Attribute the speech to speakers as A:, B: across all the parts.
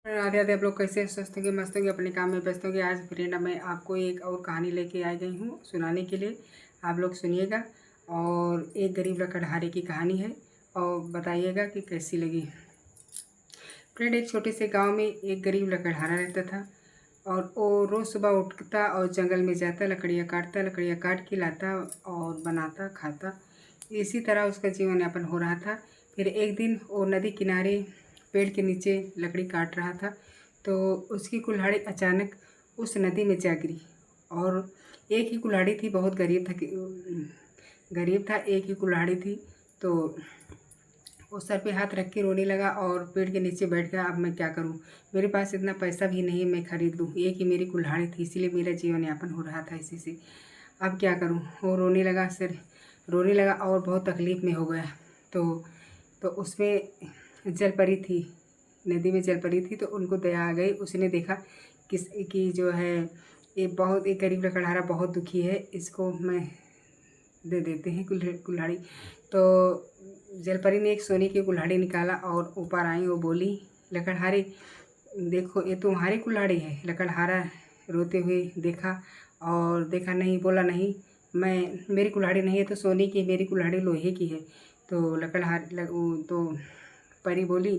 A: राधे राधे। आप लोग कैसे स्वस्थ होंगे, मस्त होंगे, अपने काम में व्यस्त होंगे। आज फ्रेंड मैं आपको एक और कहानी लेके आ गई हूँ सुनाने के लिए। आप लोग सुनिएगा। और एक गरीब लकड़हारे की कहानी है और बताइएगा कि कैसी लगी। फ्रेंड, एक छोटे से गांव में एक गरीब लकड़हारा रहता था। और वो रोज़ सुबह उठता और जंगल में जाता, लकड़ियाँ काटता, लकड़ियाँ काट के लाता और बनाता खाता। इसी तरह उसका जीवन यापन हो रहा था। फिर एक दिन वो नदी किनारे पेड़ के नीचे लकड़ी काट रहा था, तो उसकी कुल्हाड़ी अचानक उस नदी में जा गिरी। और एक ही कुल्हाड़ी थी, बहुत गरीब था, एक ही कुल्हाड़ी थी। तो वो सर पे हाथ रख के रोने लगा और पेड़ के नीचे बैठ गया। अब मैं क्या करूं, मेरे पास इतना पैसा भी नहीं मैं खरीद लूं, एक ही मेरी कुल्हाड़ी थी, इसीलिए मेरा जीवन यापन हो रहा था इसी से। अब क्या करूं। वो रोने लगा, सिर रोने लगा और बहुत तकलीफ़ में हो गया। तो उसमें जल परी थी, नदी में जल परी थी, तो उनको दया आ गई। उसने देखा किस की जो है ये बहुत एक गरीब लकड़हारा बहुत दुखी है, इसको मैं दे देते हैं कुल्हाड़ी। तो जलपरी ने एक सोने की कुल्हाड़ी निकाला और ऊपर आई। वो बोली, लकड़हारे देखो ये तुम्हारी कुल्हाड़ी है। लकड़हारा रोते हुए देखा और देखा नहीं, बोला नहीं, मेरी कुल्हाड़ी नहीं है तो सोने की, मेरी कुल्हाड़ी लोहे की है। तो तो परी बोली,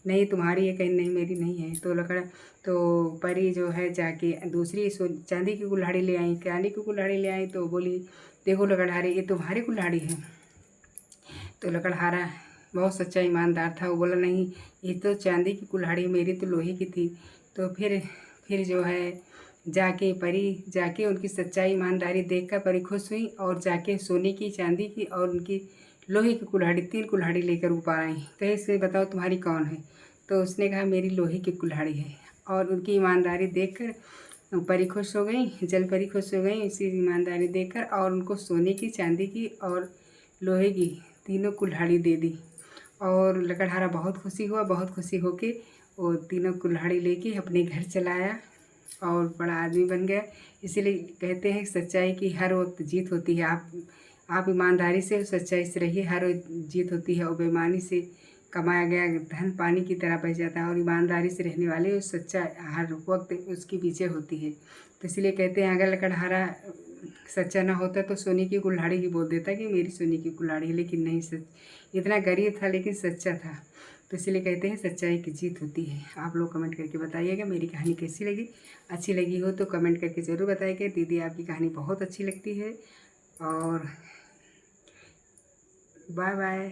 A: नहीं तुम्हारी है। कहीं नहीं, मेरी नहीं है। तो परी जो है जाके दूसरी चांदी की कुल्हाड़ी ले आई, चांदी की कुल्हाड़ी ले आई। तो बोली, देखो लकड़हारे ये तुम्हारी कुल्हाड़ी है। तो लकड़हारा बहुत सच्चा ईमानदार था। वो बोला, नहीं ये तो चांदी की कुल्हाड़ी, मेरी तो लोहे की थी। तो फिर जो है जाके उनकी सच्चाई ईमानदारी देखकर परी खुश हुई और जाके सोने की, चांदी की और उनकी लोहे की कुल्हाड़ी, 3 कुल्हाड़ी लेकर ऊपर आई। कहे इसमें बताओ तुम्हारी कौन है। तो उसने कहा मेरी लोहे की कुल्हाड़ी है। और उनकी ईमानदारी देखकर परी खुश हो गई, जल परी खुश हो गई इसी ईमानदारी देखकर, और उनको सोने की, चांदी की और लोहे की तीनों कुल्हाड़ी दे दी। और लकड़हारा बहुत खुशी हुआ, बहुत खुशी होके वो तीनों कुल्हाड़ी लेके अपने घर चला आया और बड़ा आदमी बन गया। इसीलिए कहते हैं सच्चाई की हर वक्त जीत होती है। आप ईमानदारी से, सच्चाई से रहिए, हर वक्त जीत होती है। और बेईमानी से कमाया गया धन पानी की तरह बह जाता है, और ईमानदारी से रहने वाले उस सच्चा हर वक्त उसकी विजय होती है। तो इसलिए कहते हैं अगर लकड़हारा सच्चा ना होता तो सोने की कुल्हाड़ी ही बोल देता कि मेरी सोने की कुल्हाड़ी है, लेकिन नहीं, इतना गरीब था लेकिन सच्चा था। तो इसलिए कहते हैं सच्चाई की जीत होती है। आप लोग कमेंट करके बताइएगा मेरी कहानी कैसी लगी। अच्छी लगी हो तो कमेंट करके ज़रूर बताइएगा। दीदी आपकी कहानी बहुत अच्छी लगती है। और बाय बाय।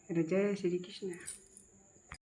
A: जय श्री कृष्ण।